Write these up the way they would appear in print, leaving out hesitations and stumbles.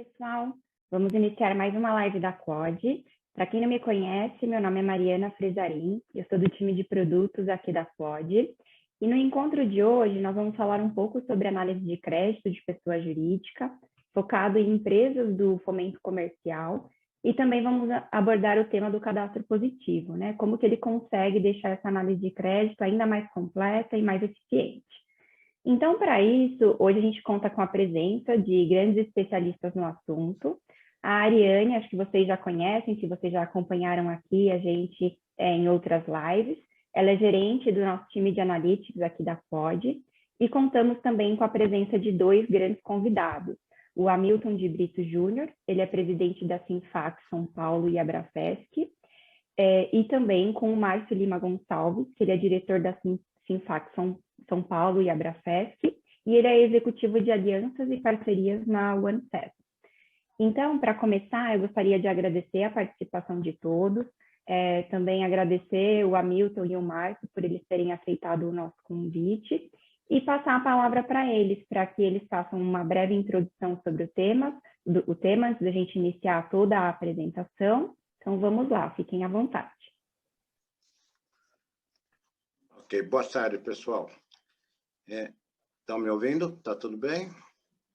pessoal. Vamos iniciar mais uma live da COD. Para quem não me conhece, meu nome é Mariana Fresarim, eu sou do time de produtos aqui da COD. E no encontro de hoje, nós vamos falar um pouco sobre análise de crédito de pessoa jurídica, focado em empresas do fomento comercial, e também vamos abordar o tema do cadastro positivo, né? Como que ele consegue deixar essa análise de crédito ainda mais completa e mais eficiente. Então, para isso, hoje a gente conta com a presença de grandes especialistas no assunto. A Ariane, acho que vocês já conhecem, se vocês já acompanharam aqui a gente em outras lives. Ela é gerente do nosso time de analytics aqui da COD. E contamos também com a presença de dois grandes convidados. O Hamilton de Brito Júnior, ele é presidente da Sinfac São Paulo e Abrafesc. E também com o Márcio Lima Gonçalves, que ele é diretor da Sinfac São Paulo e Abrafesc, e ele é executivo de alianças e parcerias na OneCES. Então, para começar, eu gostaria de agradecer a participação de todos, também agradecer o Hamilton e o Márcio por eles terem aceitado o nosso convite, e passar a palavra para eles, para que eles façam uma breve introdução sobre o tema, antes da gente iniciar toda a apresentação. Então, vamos lá, fiquem à vontade. Ok, boa tarde, pessoal. Estão me ouvindo? Está tudo bem?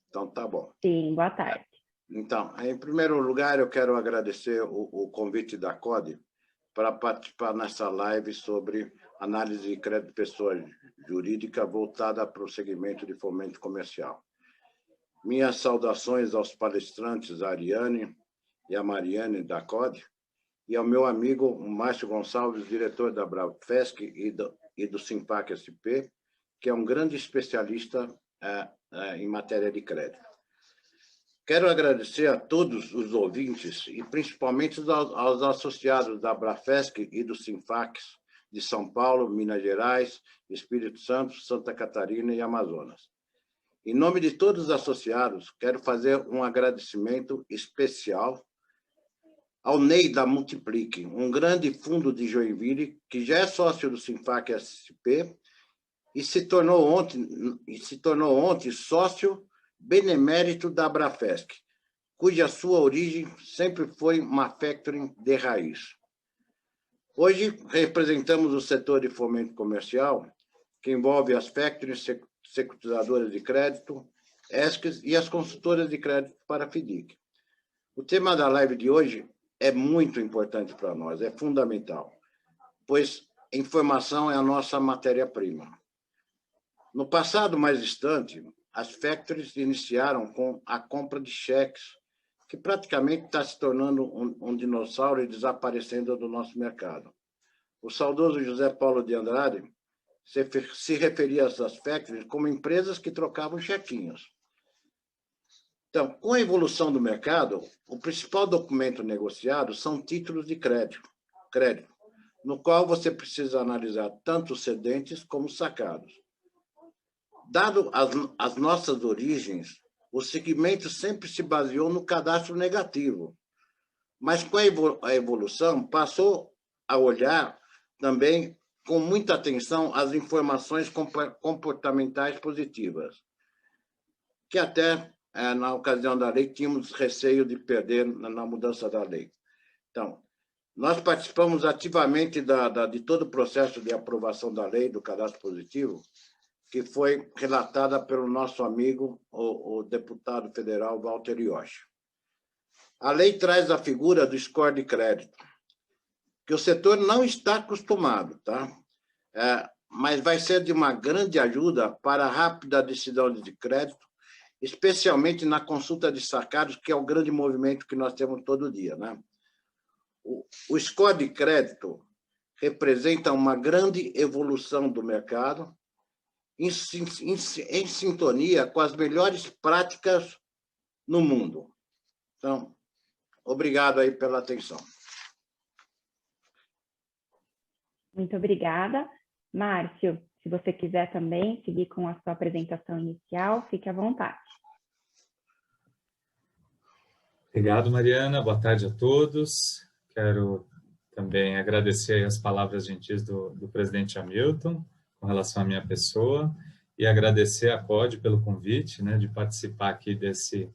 Então, tá bom. Sim, boa tarde. Então, em primeiro lugar, eu quero agradecer o convite da COD para participar nessa live sobre análise de crédito de pessoa jurídica voltada para o segmento de fomento comercial. Minhas saudações aos palestrantes, a Ariane e a Mariane da COD, e ao meu amigo Márcio Gonçalves, diretor da Abrafesc e do Sinfac SP, que é um grande especialista em matéria de crédito. Quero agradecer a todos os ouvintes e principalmente aos associados da Abrafesc e do Sinfac de São Paulo, Minas Gerais, Espírito Santo, Santa Catarina e Amazonas. Em nome de todos os associados, quero fazer um agradecimento especial ao Ney da Multiplique, um grande fundo de Joinville, que já é sócio do Sinfac SP e se tornou ontem sócio benemérito da Abrafesc, cuja sua origem sempre foi uma factoring de raiz. Hoje, representamos o setor de fomento comercial, que envolve as factorings, securitizadoras de crédito, ESCs e as consultoras de crédito para FDIC. O tema da live de hoje é muito importante para nós, é fundamental, pois informação é a nossa matéria-prima. No passado mais distante, as factories iniciaram com a compra de cheques, que praticamente está se tornando um dinossauro e desaparecendo do nosso mercado. O saudoso José Paulo de Andrade se referia a essas factories como empresas que trocavam chequinhos. Então, com a evolução do mercado, o principal documento negociado são títulos de crédito, no qual você precisa analisar tanto os cedentes como os sacados. Dado as nossas origens, o segmento sempre se baseou no cadastro negativo, mas com a evolução passou a olhar também com muita atenção as informações comportamentais positivas, que até na ocasião da lei tínhamos receio de perder na mudança da lei. Então, nós participamos ativamente de todo o processo de aprovação da lei do cadastro positivo, que foi relatada pelo nosso amigo, o deputado federal Walter Yoshi. A lei traz a figura do score de crédito, que o setor não está acostumado, tá? Mas vai ser de uma grande ajuda para a rápida decisão de crédito, especialmente na consulta de sacados, que é o grande movimento que nós temos todo dia, né? O score de crédito representa uma grande evolução do mercado, em sintonia com as melhores práticas no mundo. Então, obrigado aí pela atenção. Muito obrigada. Márcio, se você quiser também seguir com a sua apresentação inicial, fique à vontade. Obrigado, Mariana. Boa tarde a todos. Quero também agradecer as palavras gentis do presidente Hamilton com relação à minha pessoa e agradecer a COD pelo convite, né, de participar aqui desse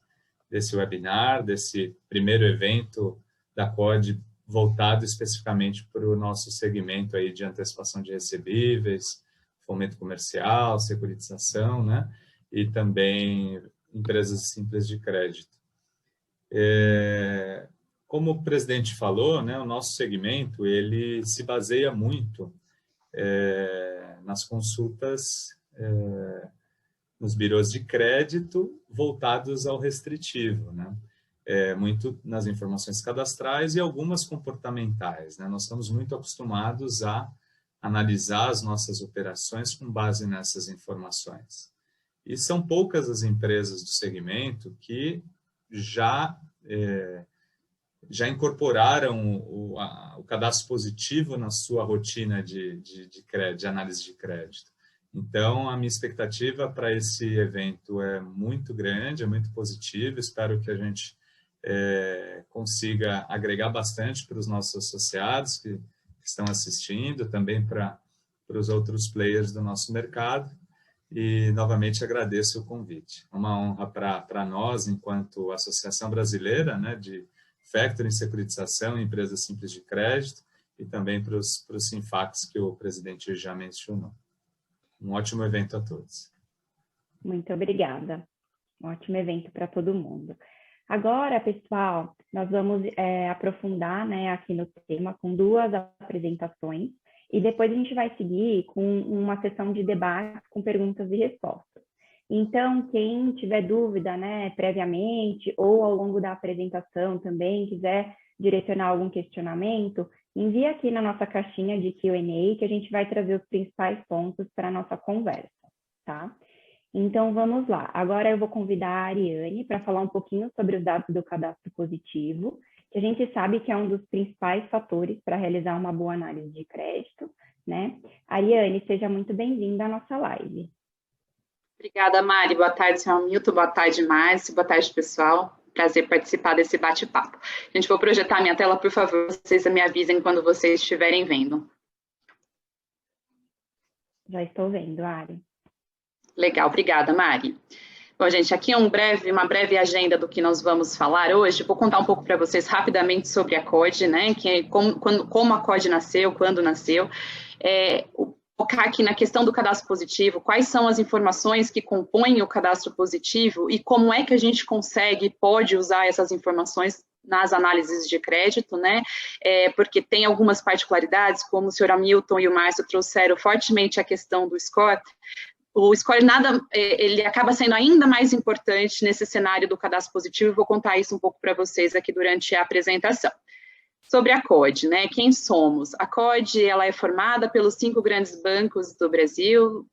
desse webinar, desse primeiro evento da CODE, voltado especificamente para o nosso segmento aí de antecipação de recebíveis, fomento comercial, securitização, né? E também empresas simples de crédito. Como o presidente falou, né, o nosso segmento ele se baseia muito nas consultas nos birôs de crédito voltados ao restritivo, né? Muito nas informações cadastrais e algumas comportamentais, né? Nós estamos muito acostumados a analisar as nossas operações com base nessas informações. E são poucas as empresas do segmento que já incorporaram o cadastro positivo na sua rotina de análise de crédito. Então, a minha expectativa para esse evento é muito grande, é muito positiva. Espero que a gente consiga agregar bastante para os nossos associados que estão assistindo, também para os outros players do nosso mercado. E, novamente, agradeço o convite. Uma honra para nós, enquanto Associação Brasileira, né, de Factoring, Securitização e Empresas Simples de Crédito, e também para os Sinfacs que o presidente já mencionou. Um ótimo evento a todos. Muito obrigada. Um ótimo evento para todo mundo. Agora, pessoal, nós vamos aprofundar, né, aqui no tema com 2 apresentações e depois a gente vai seguir com uma sessão de debate com perguntas e respostas. Então, quem tiver dúvida, né, previamente ou ao longo da apresentação também, quiser direcionar algum questionamento, envie aqui na nossa caixinha de Q&A que a gente vai trazer os principais pontos para a nossa conversa, tá? Então, vamos lá. Agora eu vou convidar a Ariane para falar um pouquinho sobre os dados do cadastro positivo, que a gente sabe que é um dos principais fatores para realizar uma boa análise de crédito, né? Ariane, seja muito bem-vinda à nossa live. Obrigada, Mari. Boa tarde, senhor Milton. Boa tarde, Márcio. Boa tarde, pessoal. Prazer participar desse bate-papo. Gente, vou projetar minha tela, por favor, vocês me avisem quando vocês estiverem vendo. Já estou vendo, Ari. Legal, obrigada, Mari. Bom, gente, aqui uma breve agenda do que nós vamos falar hoje. Vou contar um pouco para vocês rapidamente sobre a CODE, né? Como a CODE nasceu, quando nasceu. Focar aqui na questão do cadastro positivo, quais são as informações que compõem o cadastro positivo e como é que a gente pode usar essas informações nas análises de crédito, né? Porque tem algumas particularidades, como o senhor Hamilton e o Márcio trouxeram fortemente a questão do score. O score ele acaba sendo ainda mais importante nesse cenário do cadastro positivo, e vou contar isso um pouco para vocês aqui durante a apresentação. Sobre a CODE, né? Quem somos? A CODE, ela é formada pelos 5 grandes bancos do Brasil,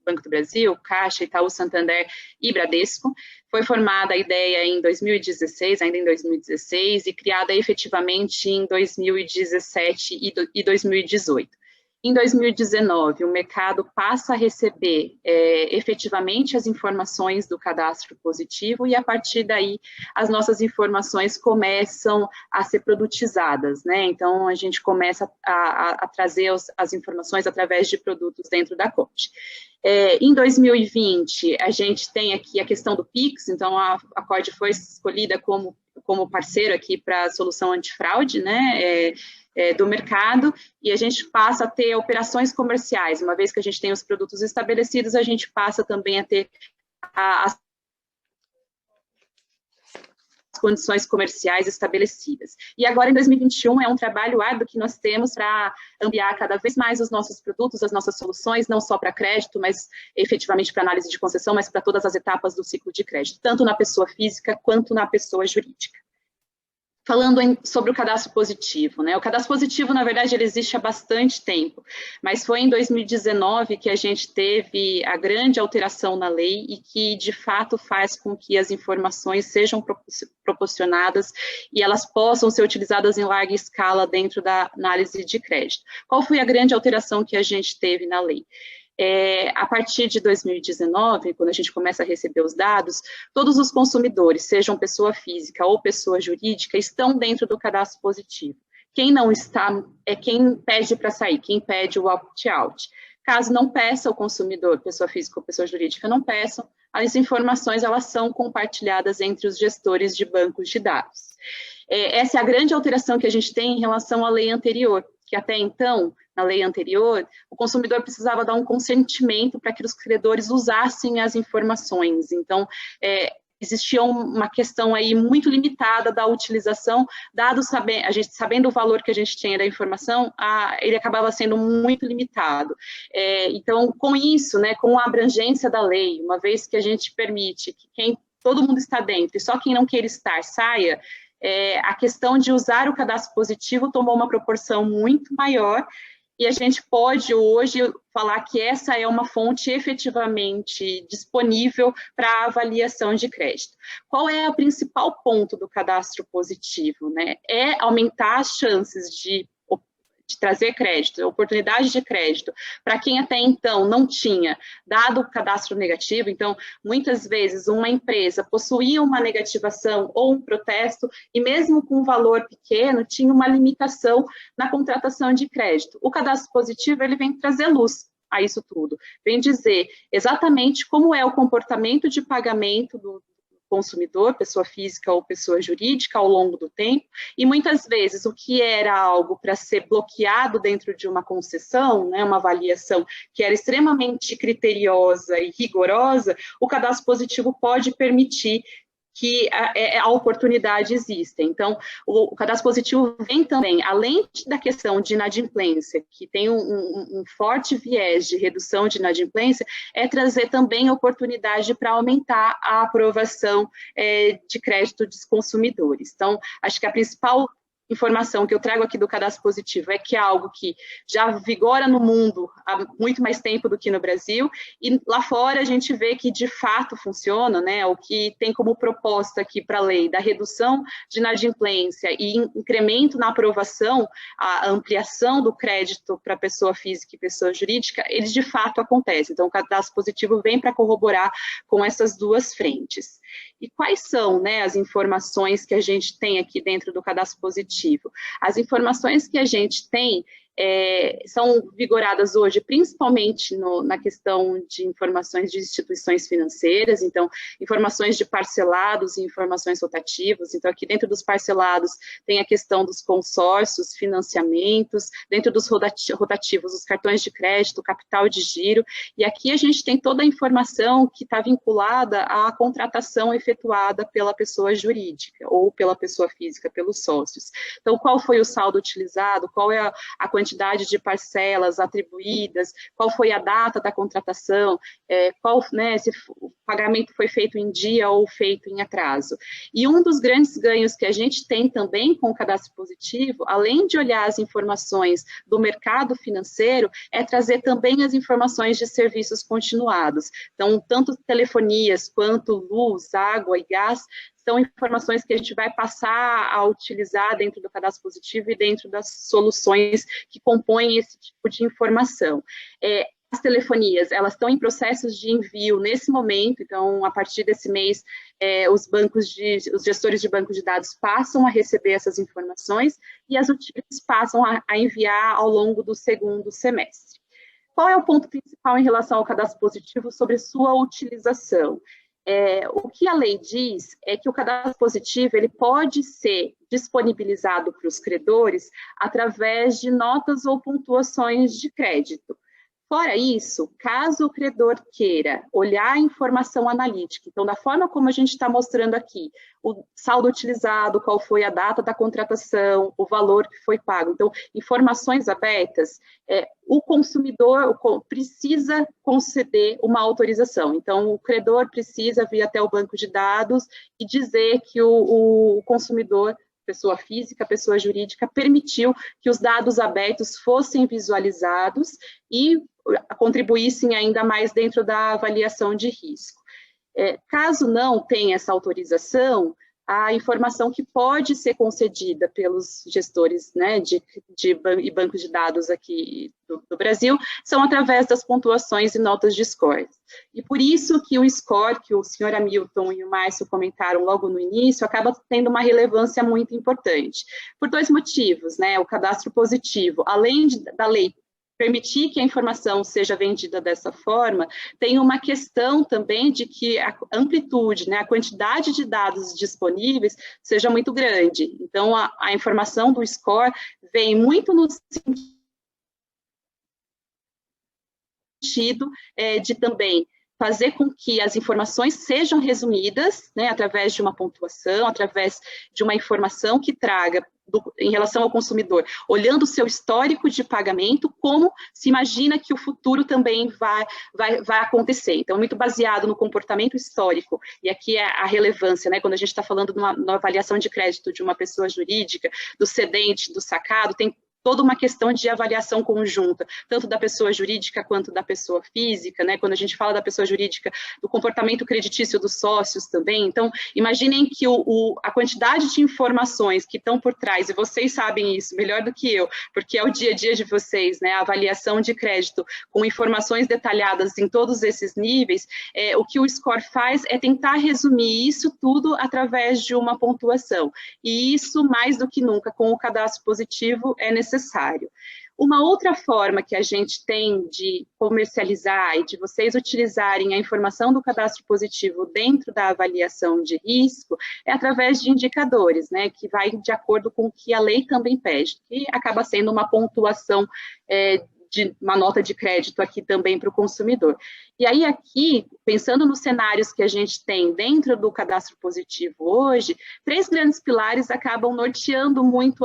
Banco do Brasil, Caixa, Itaú, Santander e Bradesco. Foi formada a ideia em 2016, ainda em 2016, e criada efetivamente em 2017 e 2018. Em 2019, o mercado passa a receber efetivamente as informações do cadastro positivo e, a partir daí, as nossas informações começam a ser produtizadas, né? Então, a gente começa a trazer as informações através de produtos dentro da CODE. Em 2020, a gente tem aqui a questão do PIX, então a CODE foi escolhida como parceiro aqui para a solução antifraude, né? Do mercado, e a gente passa a ter operações comerciais. Uma vez que a gente tem os produtos estabelecidos, a gente passa também a ter as condições comerciais estabelecidas. E agora, em 2021, é um trabalho árduo que nós temos para ampliar cada vez mais os nossos produtos, as nossas soluções, não só para crédito, mas efetivamente para análise de concessão, mas para todas as etapas do ciclo de crédito, tanto na pessoa física quanto na pessoa jurídica. Falando sobre o cadastro positivo, né? O cadastro positivo, na verdade, ele existe há bastante tempo, mas foi em 2019 que a gente teve a grande alteração na lei e que, de fato, faz com que as informações sejam proporcionadas e elas possam ser utilizadas em larga escala dentro da análise de crédito. Qual foi a grande alteração que a gente teve na lei? A partir de 2019, quando a gente começa a receber os dados, todos os consumidores, sejam pessoa física ou pessoa jurídica, estão dentro do cadastro positivo. Quem não está é quem pede para sair, quem pede o opt-out. Caso não peça o consumidor, pessoa física ou pessoa jurídica não peçam, as informações elas são compartilhadas entre os gestores de bancos de dados. Essa é a grande alteração que a gente tem em relação à lei anterior, que até então, na lei anterior, o consumidor precisava dar um consentimento para que os credores usassem as informações. Então, existia uma questão aí muito limitada da utilização, a gente sabendo o valor que a gente tinha da informação, ele acabava sendo muito limitado. Então, com isso, né, com a abrangência da lei, uma vez que a gente permite que todo mundo está dentro e só quem não queira estar saia, a questão de usar o cadastro positivo tomou uma proporção muito maior, e a gente pode hoje falar que essa é uma fonte efetivamente disponível para avaliação de crédito. Qual é o principal ponto do cadastro positivo, né? É aumentar as chances de trazer crédito, oportunidade de crédito, para quem até então não tinha dado o cadastro negativo. Então, muitas vezes, uma empresa possuía uma negativação ou um protesto, e mesmo com um valor pequeno, tinha uma limitação na contratação de crédito. O cadastro positivo, ele vem trazer luz a isso tudo, vem dizer exatamente como é o comportamento de pagamento do consumidor, pessoa física ou pessoa jurídica, ao longo do tempo, e muitas vezes o que era algo para ser bloqueado dentro de uma concessão, né, uma avaliação que era extremamente criteriosa e rigorosa, o cadastro positivo pode permitir que a oportunidade existe. Então, o cadastro positivo vem também, além da questão de inadimplência, que tem um forte viés de redução de inadimplência, trazer também oportunidade para aumentar a aprovação de crédito dos consumidores. Então, acho que a principal informação que eu trago aqui do cadastro positivo é que é algo que já vigora no mundo há muito mais tempo do que no Brasil, e lá fora a gente vê que de fato funciona, né, o que tem como proposta aqui para a lei da redução de inadimplência e incremento na aprovação, a ampliação do crédito para pessoa física e pessoa jurídica, eles de fato acontecem. Então o cadastro positivo vem para corroborar com essas duas frentes. E quais são, né, as informações que a gente tem aqui dentro do cadastro positivo? As informações que a gente tem são vigoradas hoje, principalmente na questão de informações de instituições financeiras, então, informações de parcelados e informações rotativas. Então, aqui dentro dos parcelados tem a questão dos consórcios, financiamentos, dentro dos rotativos, os cartões de crédito, capital de giro, e aqui a gente tem toda a informação que está vinculada à contratação efetuada pela pessoa jurídica ou pela pessoa física, pelos sócios. Então, qual foi o saldo utilizado, qual é a quantidade de parcelas atribuídas, qual foi a data da contratação, se o pagamento foi feito em dia ou feito em atraso. E um dos grandes ganhos que a gente tem também com o cadastro positivo, além de olhar as informações do mercado financeiro, é trazer também as informações de serviços continuados. Então, tanto telefonias quanto luz, água e gás, são informações que a gente vai passar a utilizar dentro do cadastro positivo e dentro das soluções que compõem esse tipo de informação. As telefonias, elas estão em processos de envio nesse momento, então, a partir desse mês, os gestores de banco de dados passam a receber essas informações e as utilities passam a enviar ao longo do segundo semestre. Qual é o ponto principal em relação ao cadastro positivo sobre sua utilização? O que a lei diz é que o cadastro positivo ele pode ser disponibilizado para os credores através de notas ou pontuações de crédito. Fora isso, caso o credor queira olhar a informação analítica, então, da forma como a gente está mostrando aqui, o saldo utilizado, qual foi a data da contratação, o valor que foi pago, então, informações abertas, o consumidor precisa conceder uma autorização. Então, o credor precisa vir até o banco de dados e dizer que o consumidor, pessoa física, pessoa jurídica, permitiu que os dados abertos fossem visualizados e contribuíssem ainda mais dentro da avaliação de risco. Caso não tenha essa autorização, a informação que pode ser concedida pelos gestores, né, e bancos de dados aqui do Brasil são através das pontuações e notas de score. E por isso que o score, que o senhor Hamilton e o Márcio comentaram logo no início, acaba tendo uma relevância muito importante. Por dois motivos, né? O cadastro positivo, além da lei permitir que a informação seja vendida dessa forma, tem uma questão também de que a amplitude, né, a quantidade de dados disponíveis seja muito grande. Então, a informação do score vem muito no sentido de também fazer com que as informações sejam resumidas, né, através de uma pontuação, através de uma informação que traga, em relação ao consumidor, olhando o seu histórico de pagamento, como se imagina que o futuro também vai acontecer. Então, muito baseado no comportamento histórico, e aqui é a relevância, né, quando a gente está falando de uma avaliação de crédito de uma pessoa jurídica, do cedente, do sacado, tem toda uma questão de avaliação conjunta, tanto da pessoa jurídica quanto da pessoa física, né? Quando a gente fala da pessoa jurídica, do comportamento creditício dos sócios também. Então, imaginem que a quantidade de informações que estão por trás, e vocês sabem isso melhor do que eu, porque é o dia a dia de vocês, né? A avaliação de crédito com informações detalhadas em todos esses níveis, o que o score faz é tentar resumir isso tudo através de uma pontuação. E isso, mais do que nunca, com o cadastro positivo, é necessário. Uma outra forma que a gente tem de comercializar e de vocês utilizarem a informação do cadastro positivo dentro da avaliação de risco é através de indicadores, né, que vai de acordo com o que a lei também pede, que acaba sendo uma pontuação de uma nota de crédito aqui também para o consumidor. E aí aqui, pensando nos cenários que a gente tem dentro do cadastro positivo hoje, 3 grandes pilares acabam norteando muito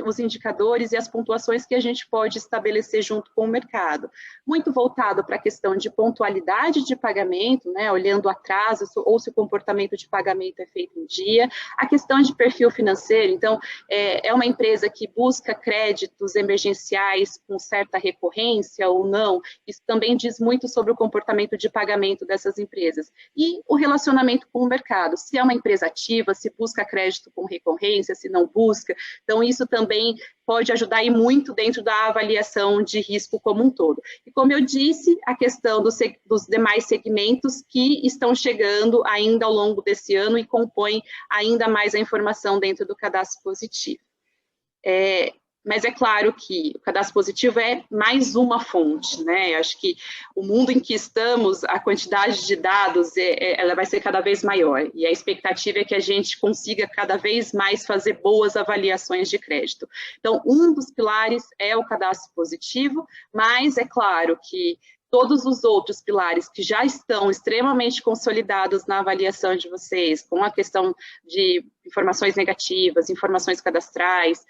os indicadores e as pontuações que a gente pode estabelecer junto com o mercado. Muito voltado para a questão de pontualidade de pagamento, né, olhando atraso ou se o comportamento de pagamento é feito em dia, a questão de perfil financeiro, então, é uma empresa que busca créditos emergenciais com certa recorrência ou não, isso também diz muito sobre o comportamento de pagamento dessas empresas. E o relacionamento com o mercado, se é uma empresa ativa, se busca crédito com recorrência, se não busca, então isso também pode ajudar e muito dentro da avaliação de risco como um todo. E como eu disse, a questão dos demais segmentos que estão chegando ainda ao longo desse ano e compõem ainda mais a informação dentro do cadastro positivo. Mas é claro que o cadastro positivo é mais uma fonte, né? Eu acho que o mundo em que estamos, a quantidade de dados, ela vai ser cada vez maior. E a expectativa é que a gente consiga cada vez mais fazer boas avaliações de crédito. Então, um dos pilares é o cadastro positivo, mas é claro que todos os outros pilares que já estão extremamente consolidados na avaliação de vocês, com a questão de informações negativas, informações cadastrais,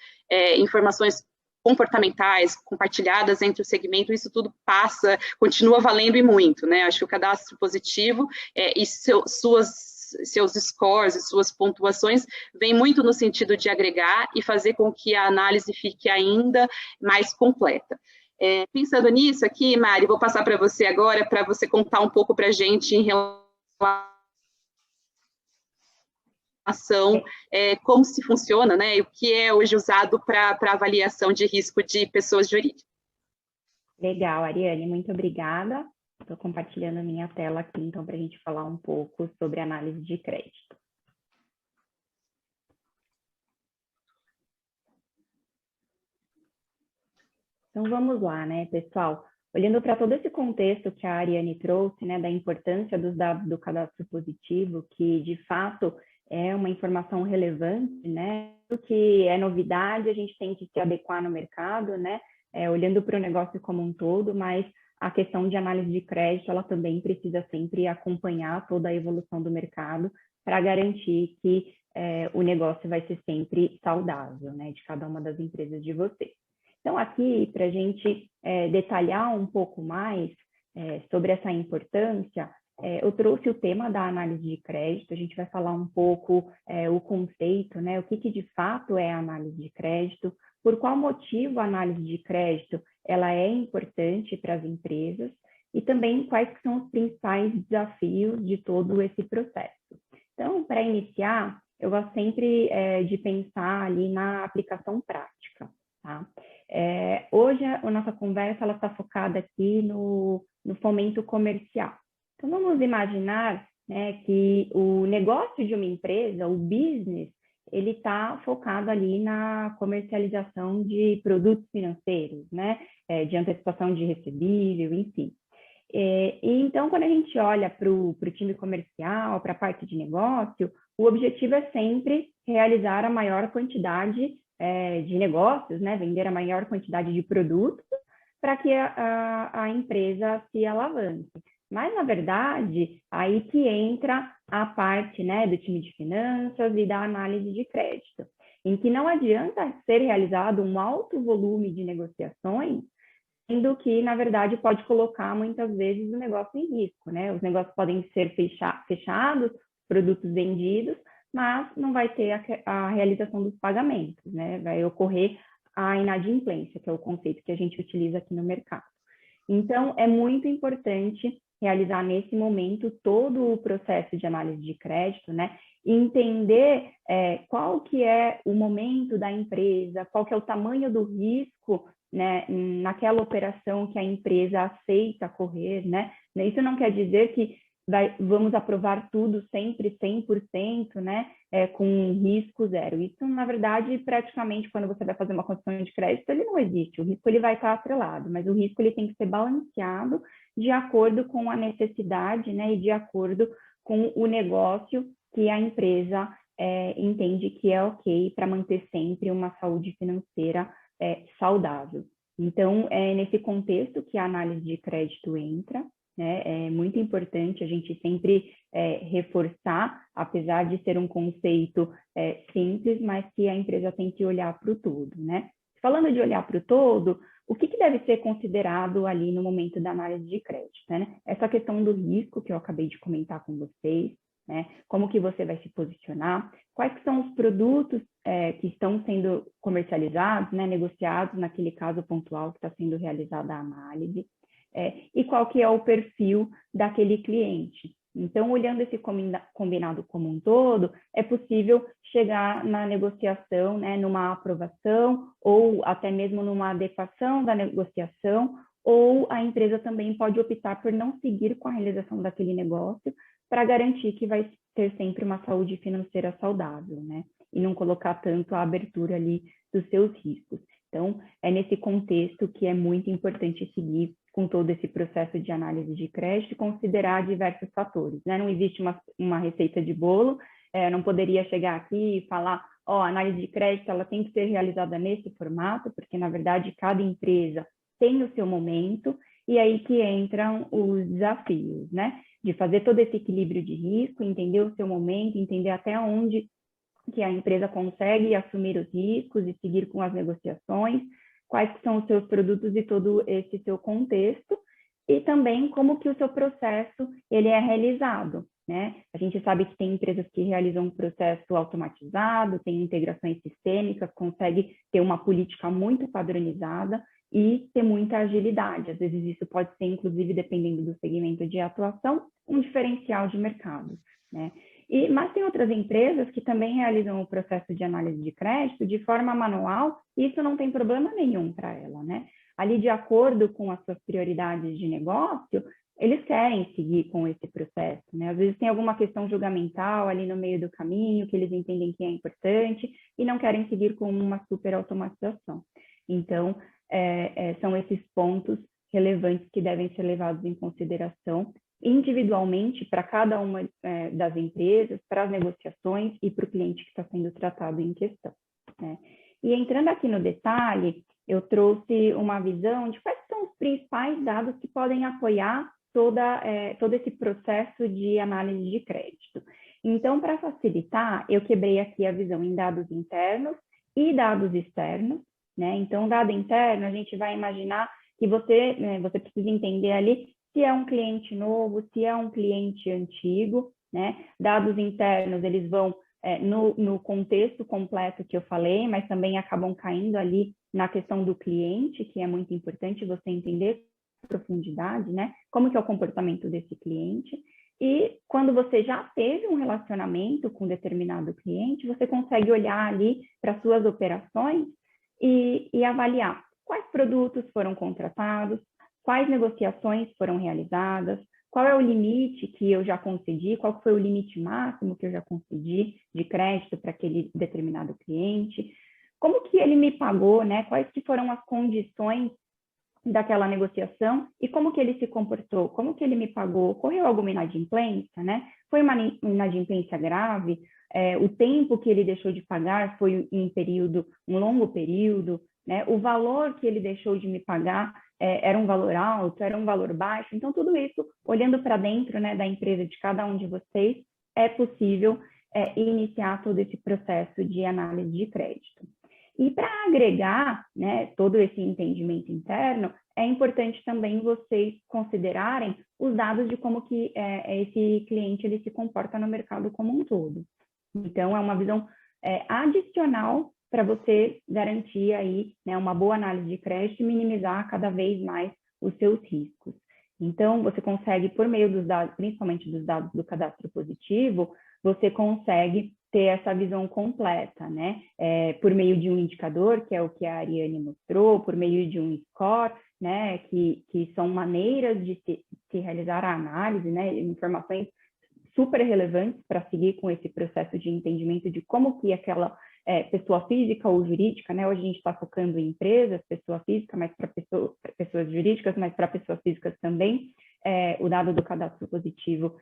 informações comportamentais compartilhadas entre o segmento, isso tudo continua valendo e muito, né? Acho que o cadastro positivo e seus scores e suas pontuações vem muito no sentido de agregar e fazer com que a análise fique ainda mais completa. Pensando nisso aqui, Mari, vou passar para você agora, para você contar um pouco para a gente em relação como se funciona, né, e o que é hoje usado para avaliação de risco de pessoas jurídicas. Legal, Ariane, muito obrigada. Estou compartilhando a minha tela aqui, então, para a gente falar um pouco sobre análise de crédito. Então, vamos lá, né, pessoal? Olhando para todo esse contexto que a Ariane trouxe, né, da importância dos dados do cadastro positivo, que, de fato, é uma informação relevante, né? O que é novidade, a gente tem que se adequar no mercado, né? Olhando para o negócio como um todo, mas a questão de análise de crédito, ela também precisa sempre acompanhar toda a evolução do mercado para garantir que o negócio vai ser sempre saudável, né, de cada uma das empresas de vocês. Então, aqui, para a gente detalhar um pouco mais sobre essa importância, eu trouxe o tema da análise de crédito, a gente vai falar um pouco o conceito, né, o que de fato é a análise de crédito, por qual motivo a análise de crédito ela é importante para as empresas e também quais são os principais desafios de todo esse processo. Então, para iniciar, eu gosto sempre de pensar ali na aplicação prática, tá? Hoje, a nossa conversa está focada aqui no fomento comercial. Então, vamos imaginar, né, que o negócio de uma empresa, o business, ele está focado ali na comercialização de produtos financeiros, né? de antecipação de recebível, enfim. E então, quando a gente olha para o time comercial, para a parte de negócio, o objetivo é sempre realizar a maior quantidade de negócios, né? Vender a maior quantidade de produtos para que a empresa se alavanque. Mas, na verdade, aí que entra a parte, né, do time de finanças e da análise de crédito, em que não adianta ser realizado um alto volume de negociações, sendo que, na verdade, pode colocar muitas vezes o negócio em risco, né? Os negócios podem ser fechados, produtos vendidos, mas não vai ter a realização dos pagamentos, né? Vai ocorrer a inadimplência, que é o conceito que a gente utiliza aqui no mercado. Então, é muito importante realizar nesse momento todo o processo de análise de crédito, né? E entender qual que é o momento da empresa, qual que é o tamanho do risco, né, naquela operação que a empresa aceita correr, né? Isso não quer dizer que vamos aprovar tudo sempre 100%, né, com risco zero. Isso, na verdade, praticamente, quando você vai fazer uma concessão de crédito, ele não existe. O risco ele vai estar atrelado, mas o risco ele tem que ser balanceado de acordo com a necessidade, né, e de acordo com o negócio que a empresa entende que é ok para manter sempre uma saúde financeira saudável. Então, é nesse contexto que a análise de crédito entra, né? É muito importante a gente sempre reforçar, apesar de ser um conceito simples, mas que a empresa tem que olhar para o todo, né? Falando de olhar para o todo, o que deve ser considerado ali no momento da análise de crédito, né? Essa questão do risco que eu acabei de comentar com vocês, né? Como que você vai se posicionar, quais que são os produtos que estão sendo comercializados, né? Negociados naquele caso pontual que está sendo realizada a análise, e qual que é o perfil daquele cliente. Então, olhando esse combinado como um todo, é possível chegar na negociação, né, numa aprovação ou até mesmo numa adequação da negociação, ou a empresa também pode optar por não seguir com a realização daquele negócio para garantir que vai ter sempre uma saúde financeira saudável, né? E não colocar tanto a abertura ali dos seus riscos. Então, é nesse contexto que é muito importante seguir com todo esse processo de análise de crédito e considerar diversos fatores, né? Não existe uma receita de bolo, não poderia chegar aqui e falar, a análise de crédito ela tem que ser realizada nesse formato, porque, na verdade, cada empresa tem o seu momento, e aí que entram os desafios, né? De fazer todo esse equilíbrio de risco, entender o seu momento, entender até onde que a empresa consegue assumir os riscos e seguir com as negociações, quais são os seus produtos e todo esse seu contexto, e também como que o seu processo ele é realizado, né? A gente sabe que tem empresas que realizam um processo automatizado, tem integrações sistêmicas, consegue ter uma política muito padronizada e ter muita agilidade. Às vezes isso pode ser, inclusive, dependendo do segmento de atuação, um diferencial de mercado, né? Mas tem outras empresas que também realizam o processo de análise de crédito de forma manual, e isso não tem problema nenhum para ela, né? Ali, de acordo com as suas prioridades de negócio, eles querem seguir com esse processo, né? Às vezes tem alguma questão julgamental ali no meio do caminho, que eles entendem que é importante, e não querem seguir com uma super automatização. Então, são esses pontos relevantes que devem ser levados em consideração individualmente para cada uma das empresas, para as negociações e para o cliente que está sendo tratado em questão, né? E entrando aqui no detalhe, eu trouxe uma visão de quais são os principais dados que podem apoiar todo esse processo de análise de crédito. Então, para facilitar, eu quebrei aqui a visão em dados internos e dados externos, né? Então, dado interno, a gente vai imaginar que você precisa entender ali se é um cliente novo, se é um cliente antigo, né? Dados internos, eles vão no contexto completo que eu falei, mas também acabam caindo ali na questão do cliente, que é muito importante você entender com profundidade, né? Como que é o comportamento desse cliente. E quando você já teve um relacionamento com determinado cliente, você consegue olhar ali para suas operações e avaliar quais produtos foram contratados, quais negociações foram realizadas, qual é o limite que eu já concedi, qual foi o limite máximo que eu já concedi de crédito para aquele determinado cliente, como que ele me pagou, né? Quais que foram as condições daquela negociação e como que ele se comportou, como que ele me pagou, ocorreu alguma inadimplência, né? Foi uma inadimplência grave, o tempo que ele deixou de pagar foi um longo período, né? O valor que ele deixou de me pagar era um valor alto, era um valor baixo. Então, tudo isso, olhando para dentro, né, da empresa de cada um de vocês, é possível iniciar todo esse processo de análise de crédito. E para agregar, né, todo esse entendimento interno, é importante também vocês considerarem os dados de como que esse cliente ele se comporta no mercado como um todo. Então, é uma visão adicional para você garantir aí, né, uma boa análise de crédito e minimizar cada vez mais os seus riscos. Então, você consegue, por meio dos dados, principalmente dos dados do cadastro positivo, você consegue ter essa visão completa, né? Por meio de um indicador, que é o que a Ariane mostrou, por meio de um score, né? Que são maneiras de se realizar a análise, né? Informações super relevantes para seguir com esse processo de entendimento de como que aquela pessoa física ou jurídica, né? Hoje a gente está focando em empresas, pessoa física, mas para pessoas jurídicas, mas para pessoas físicas também, o dado do cadastro positivo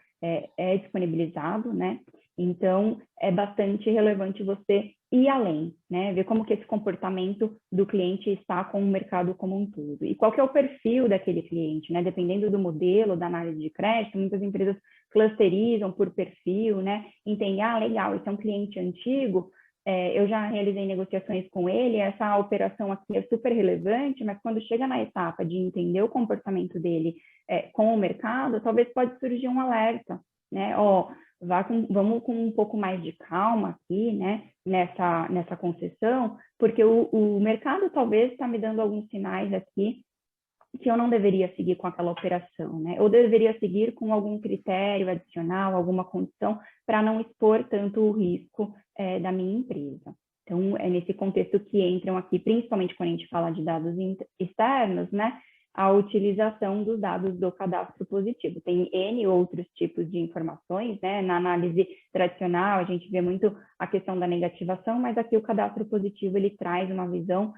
é disponibilizado, né? Então, é bastante relevante você ir além, né? Ver como que esse comportamento do cliente está com o mercado como um todo. E qual que é o perfil daquele cliente, né? Dependendo do modelo da análise de crédito, muitas empresas clusterizam por perfil, né? Entendem, legal, esse é um cliente antigo, eu já realizei negociações com ele, essa operação aqui é super relevante, mas quando chega na etapa de entender o comportamento dele com o mercado, talvez pode surgir um alerta, né? Vamos com um pouco mais de calma aqui, né? Nessa concessão, porque o mercado talvez está me dando alguns sinais aqui que eu não deveria seguir com aquela operação, né? Ou deveria seguir com algum critério adicional, alguma condição, para não expor tanto o risco da minha empresa. Então, é nesse contexto que entram aqui, principalmente quando a gente fala de dados externos, né? A utilização dos dados do cadastro positivo. Tem N outros tipos de informações, né? Na análise tradicional, a gente vê muito a questão da negativação, mas aqui o cadastro positivo, ele traz uma visão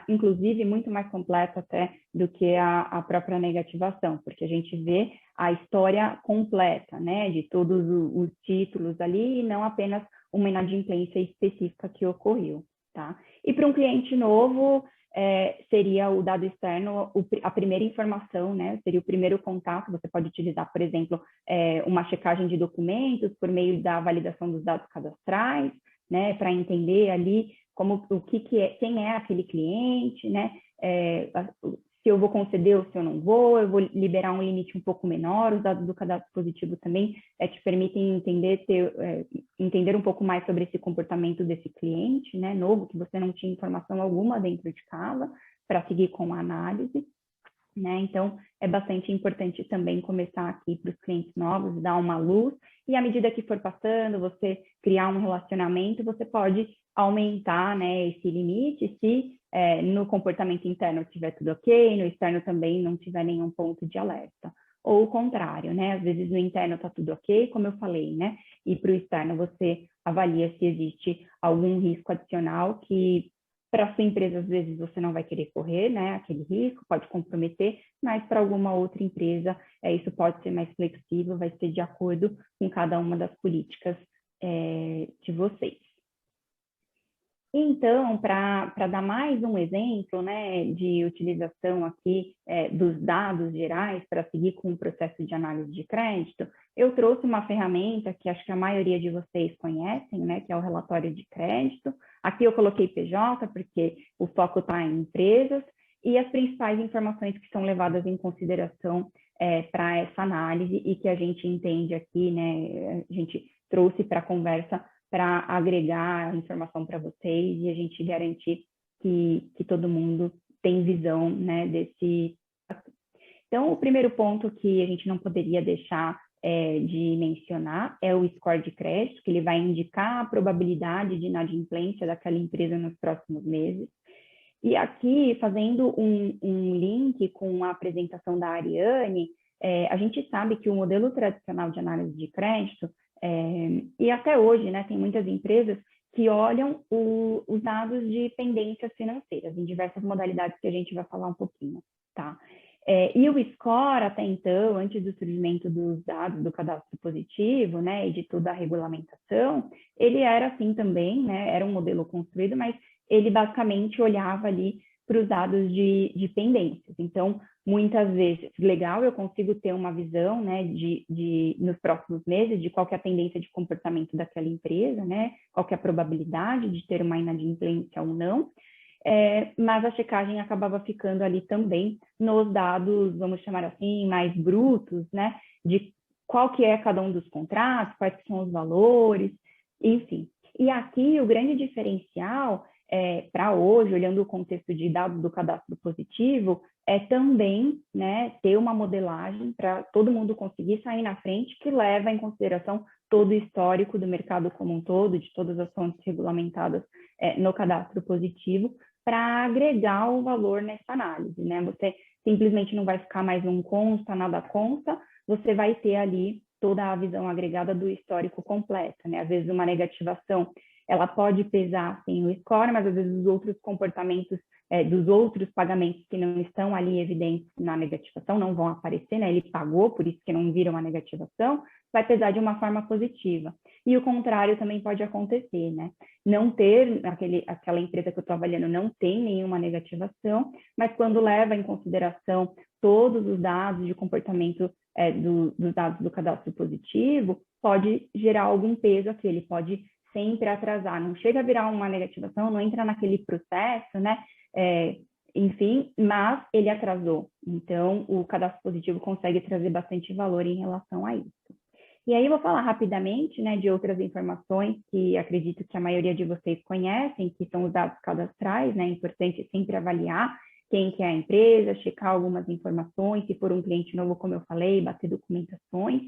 inclusive muito mais completa até do que a própria negativação, porque a gente vê a história completa, né, de todos os títulos ali, e não apenas uma inadimplência específica que ocorreu, tá? E para um cliente novo, seria o dado externo, a primeira informação, né, seria o primeiro contato. Você pode utilizar, por exemplo, uma checagem de documentos por meio da validação dos dados cadastrais, né, para entender ali quem é aquele cliente, né? Se eu vou conceder ou se eu não vou, eu vou liberar um limite um pouco menor. Os dados do cadastro positivo também te permitem entender um pouco mais sobre esse comportamento desse cliente, né, novo, que você não tinha informação alguma dentro de casa, para seguir com a análise. Né? Então, é bastante importante também começar aqui para os clientes novos, dar uma luz, e à medida que for passando, você criar um relacionamento, você pode aumentar, né, esse limite, se no comportamento interno estiver tudo ok, no externo também não tiver nenhum ponto de alerta. Ou o contrário, né? Às vezes no interno está tudo ok, como eu falei, né? E para o externo você avalia se existe algum risco adicional que para a sua empresa, às vezes, você não vai querer correr, né, aquele risco, pode comprometer, mas para alguma outra empresa, isso pode ser mais flexível, vai ser de acordo com cada uma das políticas de vocês. Então, para dar mais um exemplo, né, de utilização aqui dos dados gerais para seguir com o processo de análise de crédito, eu trouxe uma ferramenta que acho que a maioria de vocês conhecem, né, que é o relatório de crédito. Aqui eu coloquei PJ, porque o foco está em empresas, e as principais informações que são levadas em consideração para essa análise e que a gente entende aqui, né, a gente trouxe para a conversa para agregar informação para vocês e a gente garantir que todo mundo tem visão, né, desse. Então, o primeiro ponto que a gente não poderia deixar de mencionar é o score de crédito, que ele vai indicar a probabilidade de inadimplência daquela empresa nos próximos meses. E aqui, fazendo um link com a apresentação da Ariane, a gente sabe que o modelo tradicional de análise de crédito, e até hoje, né, tem muitas empresas que olham os dados de pendências financeiras, em diversas modalidades que a gente vai falar um pouquinho. tá? E o score, até então, antes do surgimento dos dados do cadastro positivo, né, e de toda a regulamentação, ele era assim também, né, era um modelo construído, mas ele basicamente olhava ali para os dados de pendências. Então, muitas vezes, legal, eu consigo ter uma visão, né, nos próximos meses, de qual que é a tendência de comportamento daquela empresa, né, qual que é a probabilidade de ter uma inadimplência ou não, mas a checagem acabava ficando ali também nos dados, vamos chamar assim, mais brutos, né, de qual que é cada um dos contratos, quais que são os valores, enfim. E aqui o grande diferencial para hoje, olhando o contexto de dados do cadastro positivo, é também, né, ter uma modelagem para todo mundo conseguir sair na frente, que leva em consideração todo o histórico do mercado como um todo, de todas as fontes regulamentadas no cadastro positivo, para agregar o valor nessa análise, né? Você simplesmente não vai ficar mais um consta, nada consta, você vai ter ali toda a visão agregada do histórico completo, né? Às vezes uma negativação, ela pode pesar sim o score, mas às vezes os outros comportamentos dos outros pagamentos que não estão ali evidentes na negativação não vão aparecer, né? Ele pagou, por isso que não viram a negativação, vai pesar de uma forma positiva. E o contrário também pode acontecer, né? Não ter, aquela empresa que eu estou avaliando não tem nenhuma negativação, mas quando leva em consideração todos os dados de comportamento dos dados do cadastro positivo, pode gerar algum peso aqui, ele pode sempre atrasar, não chega a virar uma negativação, não entra naquele processo, né? Enfim, mas ele atrasou. Então, o cadastro positivo consegue trazer bastante valor em relação a isso. E aí, eu vou falar rapidamente, né, de outras informações que acredito que a maioria de vocês conhecem, que são os dados cadastrais, né? É importante sempre avaliar quem que é a empresa, checar algumas informações, se for um cliente novo, como eu falei, bater documentações,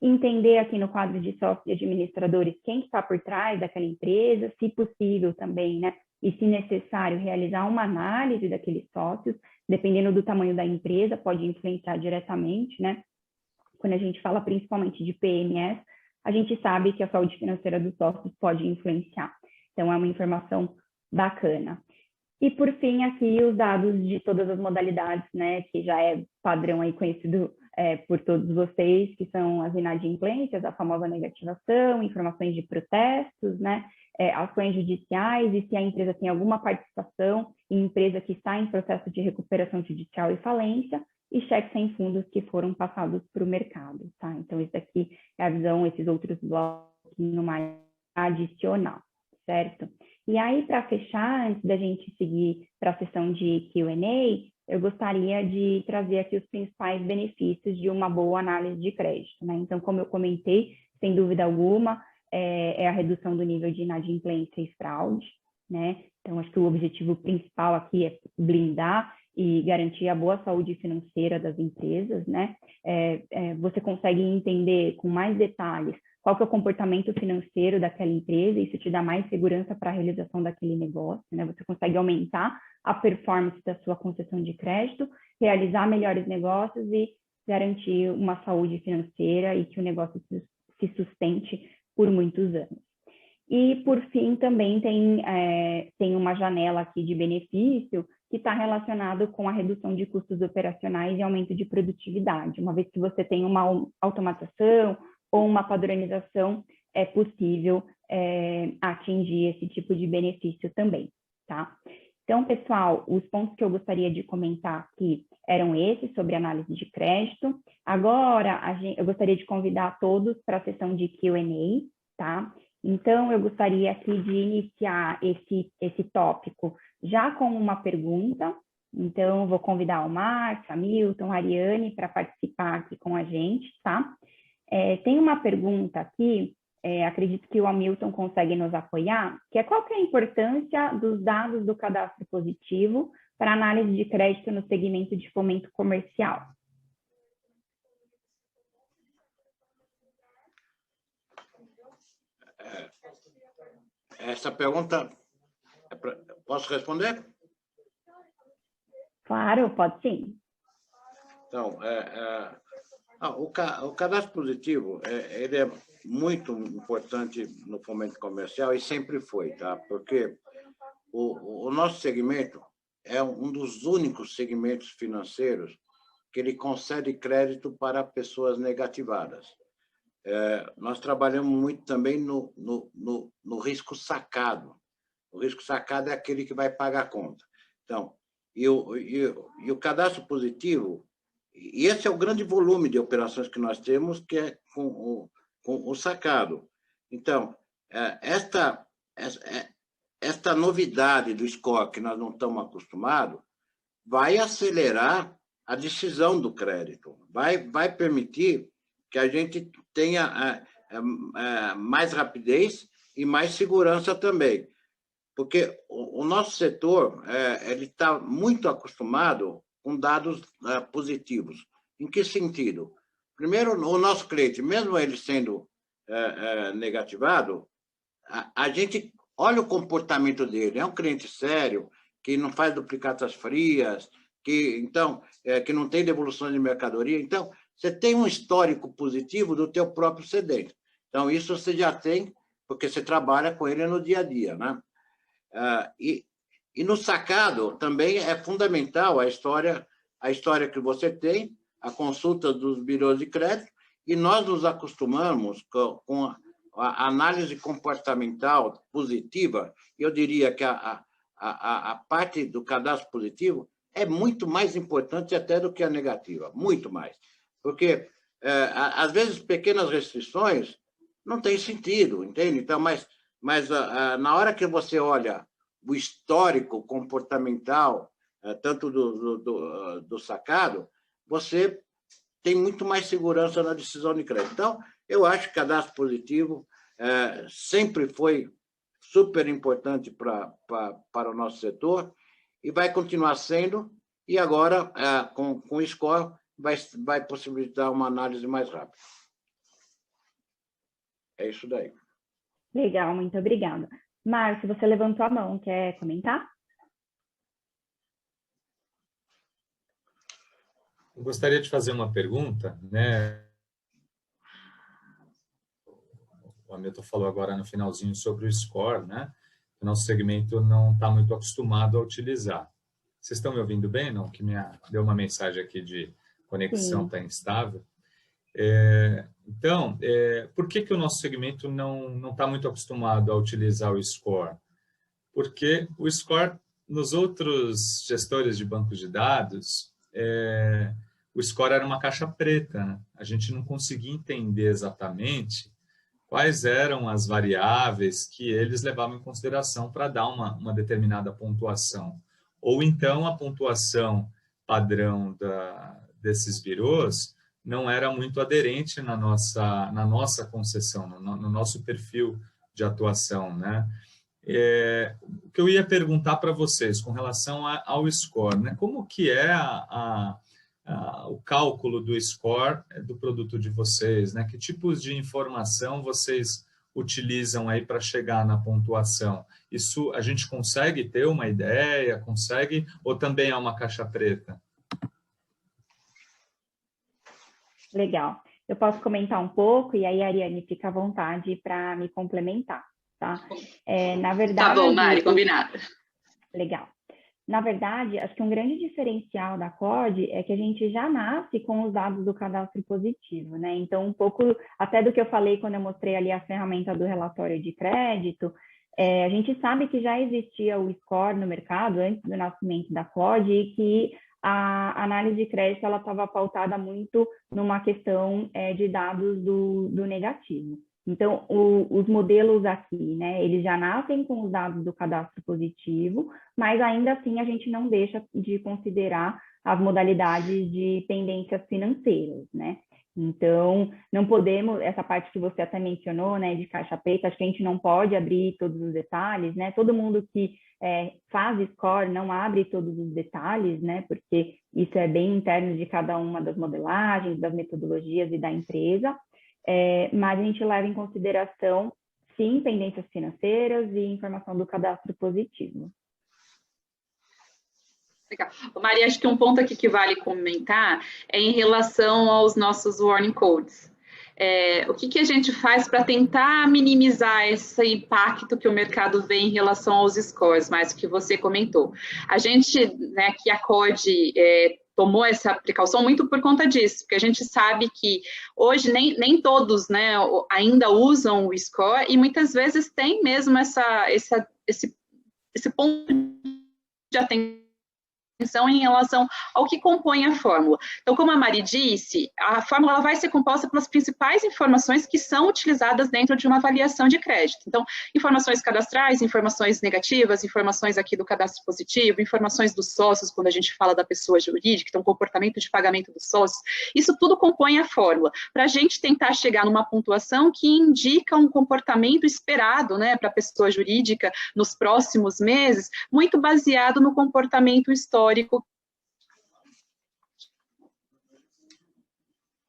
entender aqui no quadro de sócios e administradores quem está por trás daquela empresa, se possível também, né? E se necessário, realizar uma análise daqueles sócios, dependendo do tamanho da empresa, pode influenciar diretamente, né? Quando a gente fala principalmente de PMS, a gente sabe que a saúde financeira dos sócios pode influenciar. Então, é uma informação bacana. E, por fim, aqui os dados de todas as modalidades, né, que já é padrão aí conhecido por todos vocês, que são as inadimplências, a famosa negativação, informações de protestos, né, ações judiciais, e se a empresa tem alguma participação em empresa que está em processo de recuperação judicial e falência, e cheques sem fundos que foram passados para o mercado, tá? Então, isso aqui é a visão, esses outros blocos mais adicional, certo? E aí, para fechar, antes da gente seguir para a sessão de Q&A, eu gostaria de trazer aqui os principais benefícios de uma boa análise de crédito, né? Então, como eu comentei, sem dúvida alguma, é a redução do nível de inadimplência e fraude, né? Então, acho que o objetivo principal aqui é blindar e garantir a boa saúde financeira das empresas, né? Você consegue entender com mais detalhes qual que é o comportamento financeiro daquela empresa, isso te dá mais segurança para a realização daquele negócio, né? Você consegue aumentar a performance da sua concessão de crédito, realizar melhores negócios e garantir uma saúde financeira e que o negócio se sustente por muitos anos. E, por fim, também tem uma janela aqui de benefício que está relacionado com a redução de custos operacionais e aumento de produtividade. Uma vez que você tem uma automatização ou uma padronização, é possível atingir esse tipo de benefício também, tá? Então, pessoal, os pontos que eu gostaria de comentar aqui eram esses, sobre análise de crédito. Agora, eu gostaria de convidar todos para a sessão de Q&A, tá? Então, eu gostaria aqui de iniciar esse tópico já com uma pergunta. Então, vou convidar o Márcio, a Milton, a Ariane para participar aqui com a gente, tá? Tem uma pergunta aqui, acredito que o Hamilton consegue nos apoiar, que é qual que é a importância dos dados do cadastro positivo para análise de crédito no segmento de fomento comercial? Essa pergunta, posso responder? Claro, pode sim. Então, o cadastro positivo, ele é muito importante no fomento comercial e sempre foi, tá? Porque o nosso segmento, é um dos únicos segmentos financeiros que ele concede crédito para pessoas negativadas. Nós trabalhamos muito também no risco sacado. O risco sacado é aquele que vai pagar a conta. Então, e o cadastro positivo, e esse é o grande volume de operações que nós temos, que é com o sacado. Então, esta novidade do score, que nós não estamos acostumados, vai acelerar a decisão do crédito, vai permitir que a gente tenha mais rapidez e mais segurança também. Porque o nosso setor ele está muito acostumado com dados positivos. Em que sentido? Primeiro, o nosso cliente, mesmo ele sendo negativado, a gente olha o comportamento dele. É um cliente sério, que não faz duplicatas frias, que não tem devolução de mercadoria. Então, você tem um histórico positivo do teu próprio cedente. Então, isso você já tem, porque você trabalha com ele no dia a dia, né? E no sacado também é fundamental a história que você tem, a consulta dos birôs de crédito, e nós nos acostumamos com a análise comportamental positiva. Eu diria que a parte do cadastro positivo é muito mais importante até do que a negativa, muito mais. Porque, às vezes, pequenas restrições não têm sentido, entende? Então, mas na hora que você olha o histórico comportamental, tanto do sacado, você tem muito mais segurança na decisão de crédito. Então, eu acho que o cadastro positivo sempre foi super importante para o nosso setor e vai continuar sendo, e agora, com o score, vai possibilitar uma análise mais rápida. É isso daí. Legal, muito obrigada. Márcio, você levantou a mão, quer comentar? Eu gostaria de fazer uma pergunta, né? O Hamilton falou agora no finalzinho sobre o score, né? O nosso segmento não está muito acostumado a utilizar. Vocês estão me ouvindo bem? Não? Que deu uma mensagem aqui de conexão está instável. Então, por que o nosso segmento não está muito acostumado a utilizar o score? Porque o score, nos outros gestores de bancos de dados, o score era uma caixa preta, né? A gente não conseguia entender exatamente quais eram as variáveis que eles levavam em consideração para dar uma determinada pontuação. Ou então a pontuação padrão desses birôs não era muito aderente na nossa concessão, no nosso perfil de atuação, né? O que eu ia perguntar para vocês com relação ao score, né? Como que é o cálculo do score do produto de vocês, né? Que tipos de informação vocês utilizam aí para chegar na pontuação? Isso a gente consegue ter uma ideia? Consegue? Ou também é uma caixa preta? Legal. Eu posso comentar um pouco e aí a Ariane fica à vontade para me complementar, tá? Na verdade... Tá bom, Mari, combinado. Legal. Na verdade, acho que um grande diferencial da CODE é que a gente já nasce com os dados do cadastro positivo, né? Então, um pouco até do que eu falei quando eu mostrei ali a ferramenta do relatório de crédito, a gente sabe que já existia o score no mercado antes do nascimento da CODE e que a análise de crédito ela estava pautada muito numa questão de dados do negativo. Então, os modelos aqui, né, eles já nascem com os dados do cadastro positivo, mas ainda assim a gente não deixa de considerar as modalidades de pendências financeiras, né? Então, não podemos, essa parte que você até mencionou, né, de caixa preta, acho que a gente não pode abrir todos os detalhes, né? Todo mundo que faz score não abre todos os detalhes, né? Porque isso é bem interno de cada uma das modelagens, das metodologias e da empresa. Mas a gente leva em consideração, sim, pendências financeiras e informação do cadastro positivo. Legal. Maria, acho que um ponto aqui que vale comentar é em relação aos nossos warning codes. o que a gente faz para tentar minimizar esse impacto que o mercado vê em relação aos scores, mais o que você comentou. A gente, né, que a CODE tomou essa precaução muito por conta disso, porque a gente sabe que hoje nem todos, né, ainda usam o score e muitas vezes tem mesmo esse ponto de atenção em relação ao que compõe a fórmula. Então, como a Mari disse, a fórmula ela vai ser composta pelas principais informações que são utilizadas dentro de uma avaliação de crédito. Então, informações cadastrais, informações negativas, informações aqui do cadastro positivo, informações dos sócios, quando a gente fala da pessoa jurídica, então, comportamento de pagamento dos sócios, isso tudo compõe a fórmula, para a gente tentar chegar numa pontuação que indica um comportamento esperado, né, para a pessoa jurídica nos próximos meses, muito baseado no comportamento histórico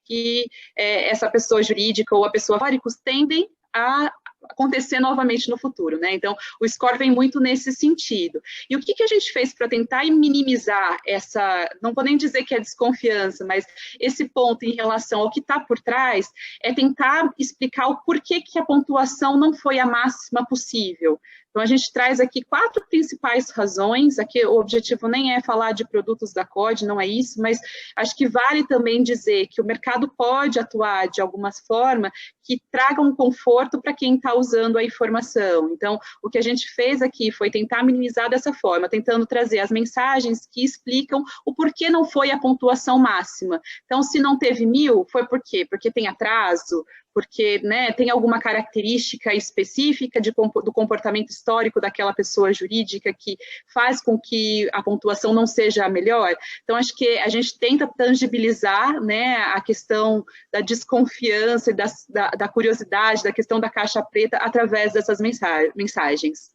que essa pessoa jurídica ou a pessoa históricos tendem a acontecer novamente no futuro, né? Então, o score vem muito nesse sentido. E o que a gente fez para tentar minimizar essa, não vou nem dizer que é desconfiança, mas esse ponto em relação ao que está por trás, é tentar explicar o porquê que a pontuação não foi a máxima possível. Então, a gente traz aqui 4 principais razões, aqui o objetivo nem é falar de produtos da CODE, não é isso, mas acho que vale também dizer que o mercado pode atuar de alguma forma que traga um conforto para quem está usando a informação. Então, o que a gente fez aqui foi tentar minimizar dessa forma, tentando trazer as mensagens que explicam o porquê não foi a pontuação máxima. Então, se não teve 1000, foi por quê? Porque tem atraso, porque, né, tem alguma característica específica do comportamento histórico daquela pessoa jurídica que faz com que a pontuação não seja a melhor. Então, acho que a gente tenta tangibilizar, né, a questão da desconfiança e da curiosidade, da questão da caixa preta, através dessas mensagens.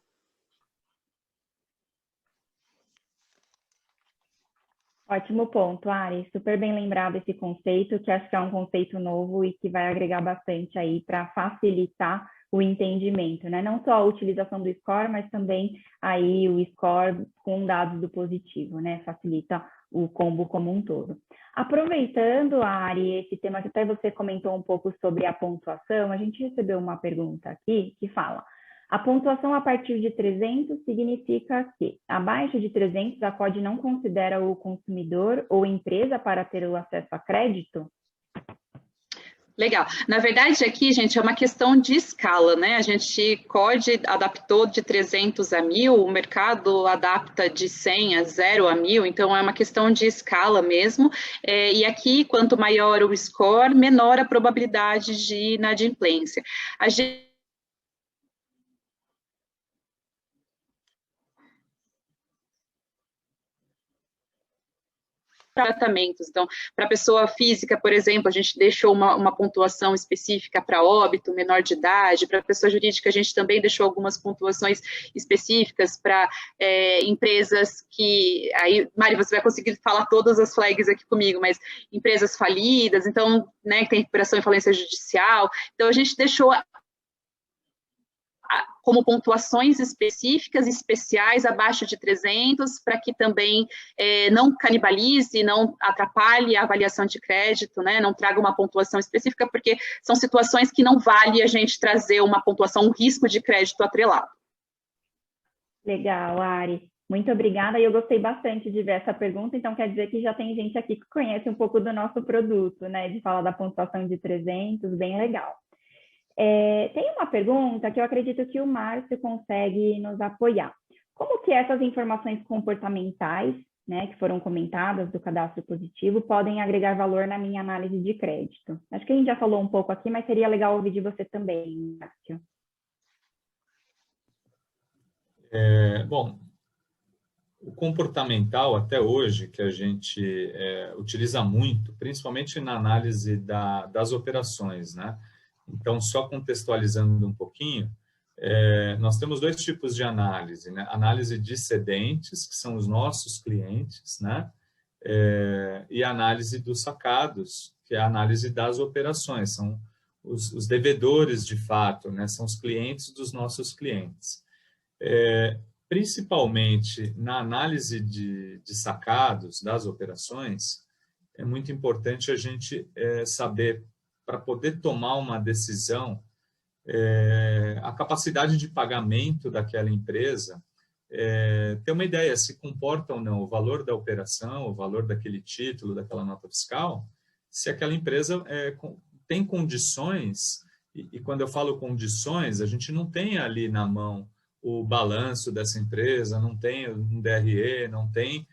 Ótimo ponto, Ari. Super bem lembrado esse conceito, que acho que é um conceito novo e que vai agregar bastante aí para facilitar o entendimento, né? Não só a utilização do score, mas também aí o score com dados do positivo, né? Facilita o combo como um todo. Aproveitando, Ari, esse tema que até você comentou um pouco sobre a pontuação, a gente recebeu uma pergunta aqui que fala: a pontuação a partir de 300 significa que, abaixo de 300, a CODE não considera o consumidor ou empresa para ter o acesso a crédito? Legal. Na verdade, aqui, gente, é uma questão de escala, né? A gente, CODE adaptou de 300 a 1000, o mercado adapta de 100 a 0 a 1000, então é uma questão de escala mesmo. E aqui, quanto maior o score, menor a probabilidade de inadimplência. A gente tratamentos. Então, para a pessoa física, por exemplo, a gente deixou uma pontuação específica para óbito, menor de idade. Para a pessoa jurídica, a gente também deixou algumas pontuações específicas para empresas que... Aí, Mari, você vai conseguir falar todas as flags aqui comigo, mas empresas falidas, então, né, que tem recuperação e falência judicial. Então, a gente deixou como pontuações específicas, especiais, abaixo de 300, para que também não canibalize, não atrapalhe a avaliação de crédito, né, não traga uma pontuação específica, porque são situações que não vale a gente trazer uma pontuação, um risco de crédito atrelado. Legal, Ari. Muito obrigada, e eu gostei bastante de ver essa pergunta, então quer dizer que já tem gente aqui que conhece um pouco do nosso produto, né, de falar da pontuação de 300, bem legal. Tem uma pergunta que eu acredito que o Márcio consegue nos apoiar. Como que essas informações comportamentais, né, que foram comentadas do cadastro positivo, podem agregar valor na minha análise de crédito? Acho que a gente já falou um pouco aqui, mas seria legal ouvir de você também, Márcio. Bom, o comportamental, até hoje, que a gente utiliza muito, principalmente na análise das operações, né? Então, só contextualizando um pouquinho, nós temos 2 tipos de análise, né? Análise de cedentes, que são os nossos clientes, né? E análise dos sacados, que é a análise das operações, são os devedores de fato, né? São os clientes dos nossos clientes. Principalmente na análise de sacados das operações, é muito importante a gente saber para poder tomar uma decisão, a capacidade de pagamento daquela empresa, ter uma ideia se comporta ou não o valor da operação, o valor daquele título, daquela nota fiscal, se aquela empresa tem condições, e quando eu falo condições, a gente não tem ali na mão o balanço dessa empresa, não tem um DRE, não tem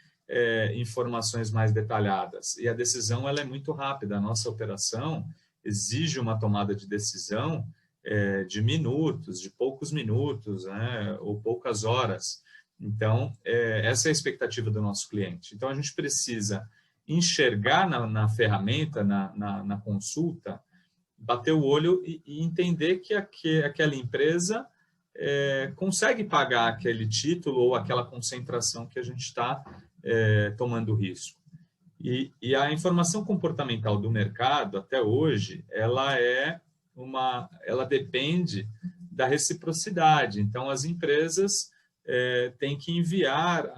informações mais detalhadas. E a decisão ela é muito rápida. A nossa operação exige uma tomada de decisão de minutos, de poucos minutos, né, ou poucas horas. Então, essa é a expectativa do nosso cliente. Então, a gente precisa enxergar na ferramenta, na consulta, bater o olho e entender que aquela empresa consegue pagar aquele título ou aquela concentração que a gente está tomando risco. E a informação comportamental do mercado, até hoje, ela depende da reciprocidade. Então, as empresas têm que enviar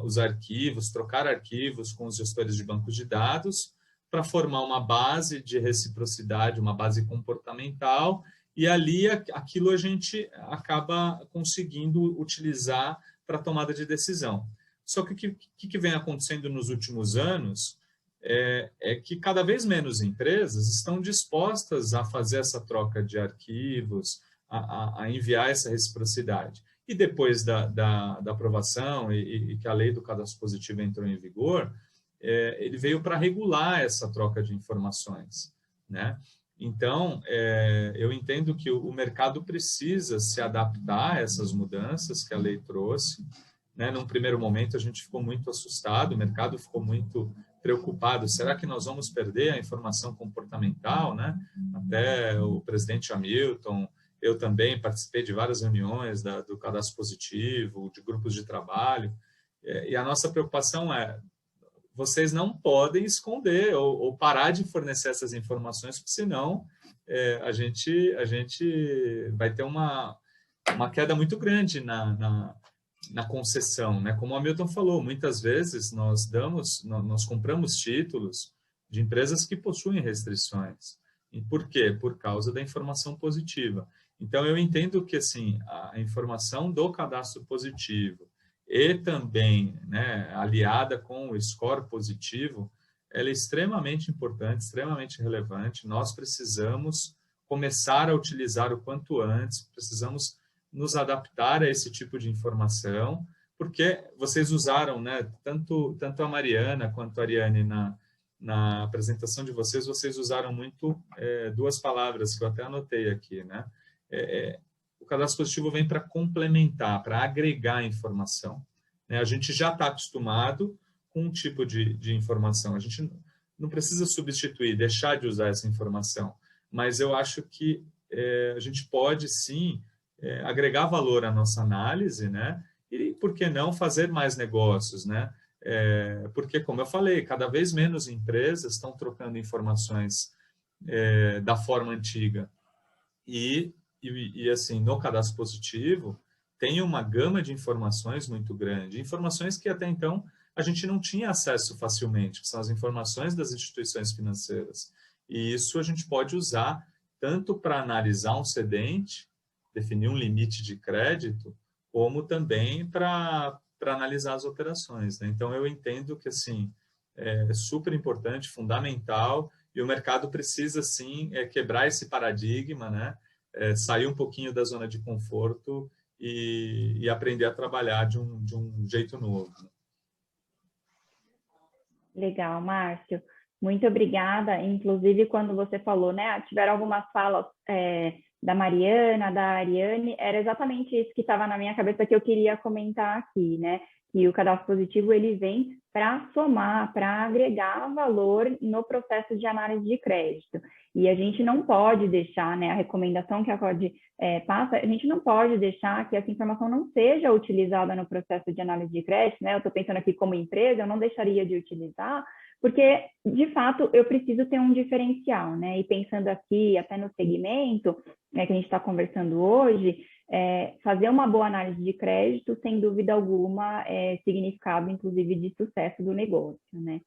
os arquivos, trocar arquivos com os gestores de bancos de dados para formar uma base de reciprocidade, uma base comportamental, e ali aquilo a gente acaba conseguindo utilizar para tomada de decisão. Só que o que vem acontecendo nos últimos anos é que cada vez menos empresas estão dispostas a fazer essa troca de arquivos, a enviar essa reciprocidade. E depois da aprovação e que a lei do cadastro positivo entrou em vigor, ele veio para regular essa troca de informações, né? Então, eu entendo que o mercado precisa se adaptar a essas mudanças que a lei trouxe, né? Num primeiro momento, a gente ficou muito assustado, o mercado ficou muito preocupado. Será que nós vamos perder a informação comportamental, né? Até o presidente Hamilton, eu também participei de várias reuniões do cadastro positivo, de grupos de trabalho, e a nossa preocupação vocês não podem esconder ou parar de fornecer essas informações, porque senão a gente vai ter uma queda muito grande na concessão, né? Como o Hamilton falou, muitas vezes nós compramos títulos de empresas que possuem restrições. E por quê? Por causa da informação positiva. Então, eu entendo que assim, a informação do cadastro positivo e também, né, aliada com o score positivo, ela é extremamente importante, extremamente relevante. Nós precisamos começar a utilizar o quanto antes, precisamos nos adaptar a esse tipo de informação, porque vocês usaram, né, tanto a Mariana quanto a Ariane na apresentação de vocês usaram muito duas palavras que eu até anotei aqui, né? O cadastro positivo vem para complementar, para agregar informação, né? A gente já está acostumado com um tipo de informação, a gente não precisa substituir, deixar de usar essa informação, mas eu acho que a gente pode sim agregar valor à nossa análise, né? E por que não fazer mais negócios, né? Porque, como eu falei, cada vez menos empresas estão trocando informações da forma antiga. E assim, no cadastro positivo, tem uma gama de informações muito grande, informações que até então a gente não tinha acesso facilmente, que são as informações das instituições financeiras. E isso a gente pode usar tanto para analisar um cedente, definir um limite de crédito, como também para analisar as operações, né? Então, eu entendo que assim, é super importante, fundamental, e o mercado precisa, sim, quebrar esse paradigma, né? Sair um pouquinho da zona de conforto e aprender a trabalhar de um jeito novo. Legal, Márcio. Muito obrigada. Inclusive, quando você falou, né, tiveram algumas falas da Mariana, da Ariane, era exatamente isso que estava na minha cabeça que eu queria comentar aqui, né? Que o cadastro positivo ele vem para somar, para agregar valor no processo de análise de crédito. E a gente não pode deixar, né, a recomendação que a CODE passa, a gente não pode deixar que essa informação não seja utilizada no processo de análise de crédito, né? Eu estou pensando aqui como empresa, eu não deixaria de utilizar, porque, de fato, eu preciso ter um diferencial, né? E pensando aqui, até no segmento que a gente está conversando hoje, fazer uma boa análise de crédito, sem dúvida alguma, é significado, inclusive, de sucesso do negócio, né?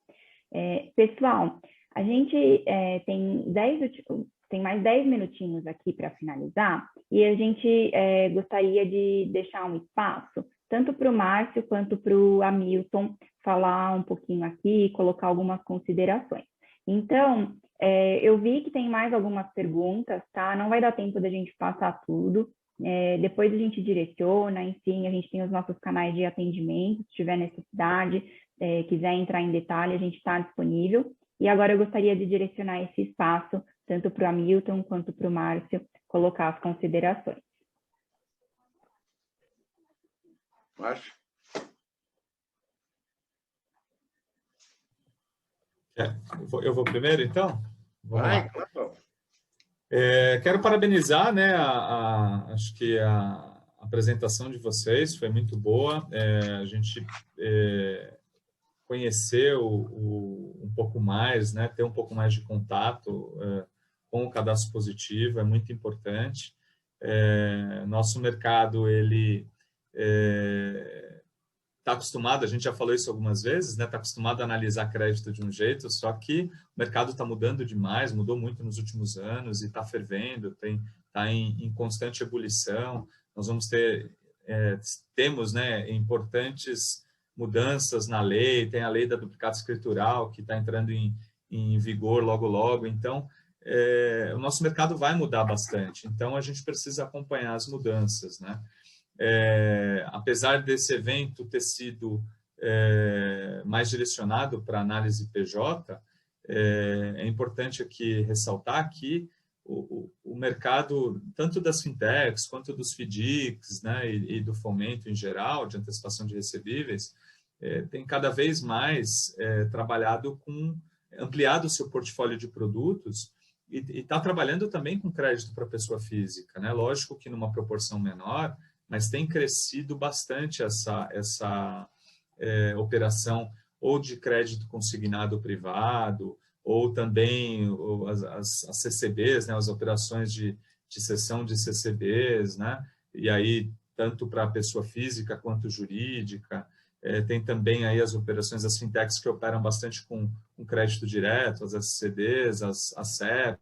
Pessoal, A gente tem mais 10 minutinhos aqui para finalizar, e a gente gostaria de deixar um espaço, tanto para o Márcio quanto para o Hamilton, falar um pouquinho aqui, colocar algumas considerações. Então, eu vi que tem mais algumas perguntas, tá? Não vai dar tempo da gente passar tudo. Depois a gente direciona, enfim, a gente tem os nossos canais de atendimento, se tiver necessidade, quiser entrar em detalhe, a gente está disponível. E agora eu gostaria de direcionar esse espaço, tanto para o Hamilton quanto para o Márcio, colocar as considerações. Márcio? Eu vou primeiro, então? Vamos lá. Claro. Quero parabenizar, né, acho que a apresentação de vocês foi muito boa. A gente conheceu um pouco mais, né, ter um pouco mais de contato com o cadastro positivo é muito importante. Nosso mercado, ele está acostumado, a gente já falou isso algumas vezes, né? Está acostumado a analisar crédito de um jeito, só que o mercado está mudando demais, mudou muito nos últimos anos e está fervendo, está em constante ebulição. Nós vamos temos, né, importantes mudanças na lei, tem a lei da duplicata escritural que está entrando em vigor logo. Então, o nosso mercado vai mudar bastante, então a gente precisa acompanhar as mudanças, né? Apesar desse evento ter sido mais direcionado para análise PJ, é importante aqui ressaltar que o mercado, tanto das fintechs quanto dos FDICs, né, e do fomento em geral, de antecipação de recebíveis, tem cada vez mais trabalhado ampliado o seu portfólio de produtos e está trabalhando também com crédito para pessoa física, né? Lógico que numa proporção menor, mas tem crescido bastante essa operação ou de crédito consignado privado, ou também as CCBs, né, as operações de cessão de CCBs, né, e aí tanto para a pessoa física quanto jurídica. Tem também aí as operações das fintechs que operam bastante com crédito direto, as SCDs, as CEP.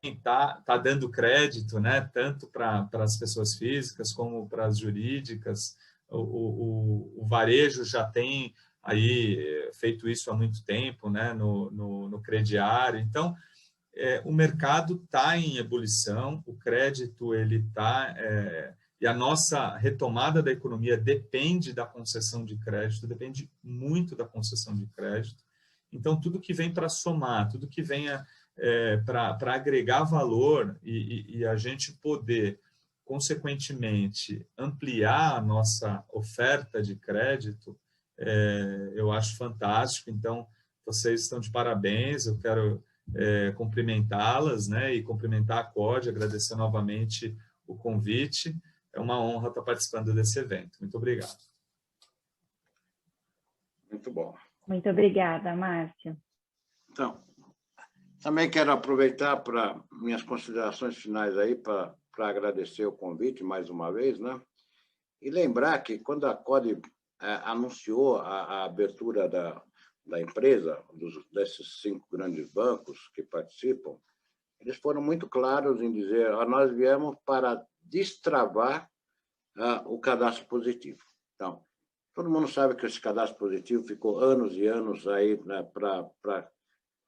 Está dando crédito, né, tanto para as pessoas físicas como para as jurídicas. O varejo já tem aí feito isso há muito tempo, né, no crediário. Então, o mercado está em ebulição, o crédito ele está... e a nossa retomada da economia depende da concessão de crédito, depende muito da concessão de crédito. Então, tudo que vem para somar, tudo que venha para agregar valor e a gente poder, consequentemente, ampliar a nossa oferta de crédito, eu acho fantástico. Então, vocês estão de parabéns, eu quero cumprimentá-las, né, e cumprimentar a CODE, agradecer novamente o convite. É uma honra estar participando desse evento. Muito obrigado. Muito bom. Muito obrigada, Márcio. Então, também quero aproveitar para minhas considerações finais aí, para agradecer o convite mais uma vez, né? E lembrar que quando a CODE anunciou a abertura da empresa, desses 5 grandes bancos que participam, eles foram muito claros em dizer: nós viemos para destravar o cadastro positivo. Então, todo mundo sabe que esse cadastro positivo ficou anos e anos aí, né,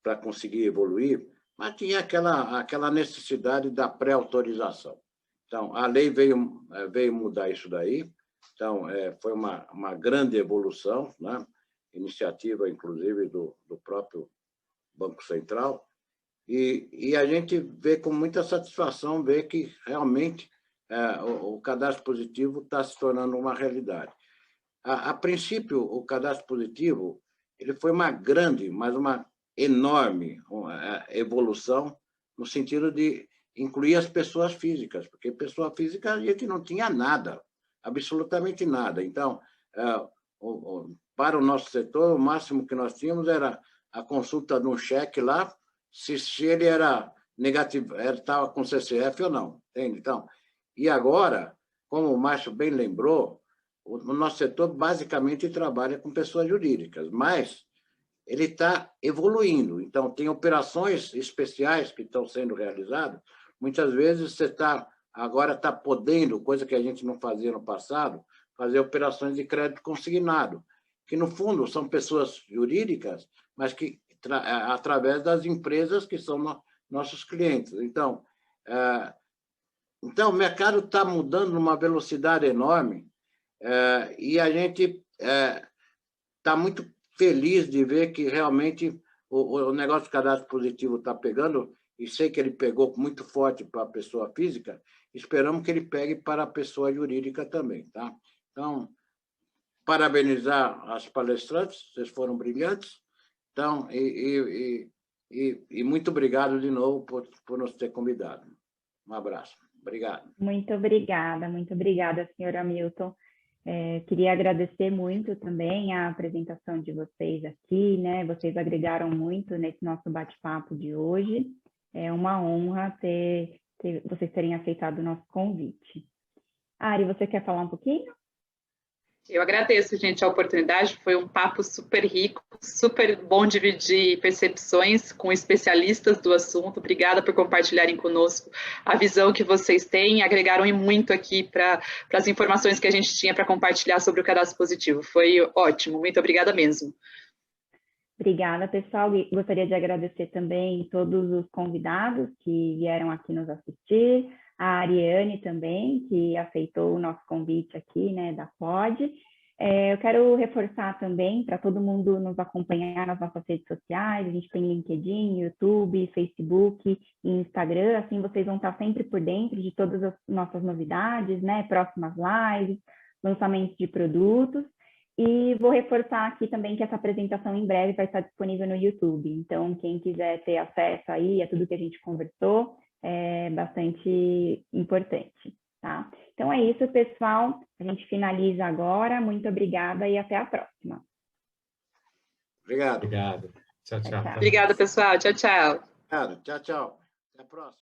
para conseguir evoluir, mas tinha aquela necessidade da pré-autorização. Então, a lei veio mudar isso daí. Então, foi uma grande evolução, né? Iniciativa, inclusive, do próprio Banco Central, e a gente vê com muita satisfação ver que realmente o cadastro positivo está se tornando uma realidade. A princípio, o cadastro positivo ele foi uma grande, mas uma enorme evolução no sentido de incluir as pessoas físicas, porque pessoa física a gente não tinha nada, absolutamente nada. Então, para o nosso setor, o máximo que nós tínhamos era a consulta de um cheque lá, se ele era negativo, estava com CCF ou não, entende? Então, e agora, como o Márcio bem lembrou, o nosso setor basicamente trabalha com pessoas jurídicas, mas ele está evoluindo. Então, tem operações especiais que estão sendo realizadas. Muitas vezes você agora está podendo, coisa que a gente não fazia no passado, fazer operações de crédito consignado, que, no fundo, são pessoas jurídicas, mas que através das empresas que são nossos clientes. Então, o mercado está mudando numa velocidade enorme, e a gente está muito feliz de ver que realmente o negócio do cadastro positivo está pegando, e sei que ele pegou muito forte para a pessoa física, esperamos que ele pegue para a pessoa jurídica também. Tá? Então, parabenizar as palestrantes, vocês foram brilhantes. Então, muito obrigado de novo por nos ter convidado. Um abraço. Obrigado. Muito obrigada, senhor Hamilton. Queria agradecer muito também a apresentação de vocês aqui, né? Vocês agregaram muito nesse nosso bate-papo de hoje. É uma honra vocês terem aceitado o nosso convite. Ari, você quer falar um pouquinho? Eu agradeço, gente, a oportunidade. Foi um papo super rico, super bom dividir percepções com especialistas do assunto. Obrigada por compartilharem conosco a visão que vocês têm. Agregaram muito aqui para as informações que a gente tinha para compartilhar sobre o cadastro positivo. Foi ótimo. Muito obrigada mesmo. Obrigada, pessoal. E gostaria de agradecer também todos os convidados que vieram aqui nos assistir. A Ariane também, que aceitou o nosso convite aqui, né, da Quod. Eu quero reforçar também para todo mundo nos acompanhar nas nossas redes sociais. A gente tem LinkedIn, YouTube, Facebook e Instagram. Assim, vocês vão estar sempre por dentro de todas as nossas novidades, né, próximas lives, lançamentos de produtos. E vou reforçar aqui também que essa apresentação em breve vai estar disponível no YouTube. Então, quem quiser ter acesso aí a tudo que a gente conversou, é bastante importante, tá? Então é isso, pessoal. A gente finaliza agora. Muito obrigada e até a próxima. Obrigado. Obrigado. Tchau, tchau. Obrigada, pessoal. Tchau, tchau. Tchau. Até a próxima.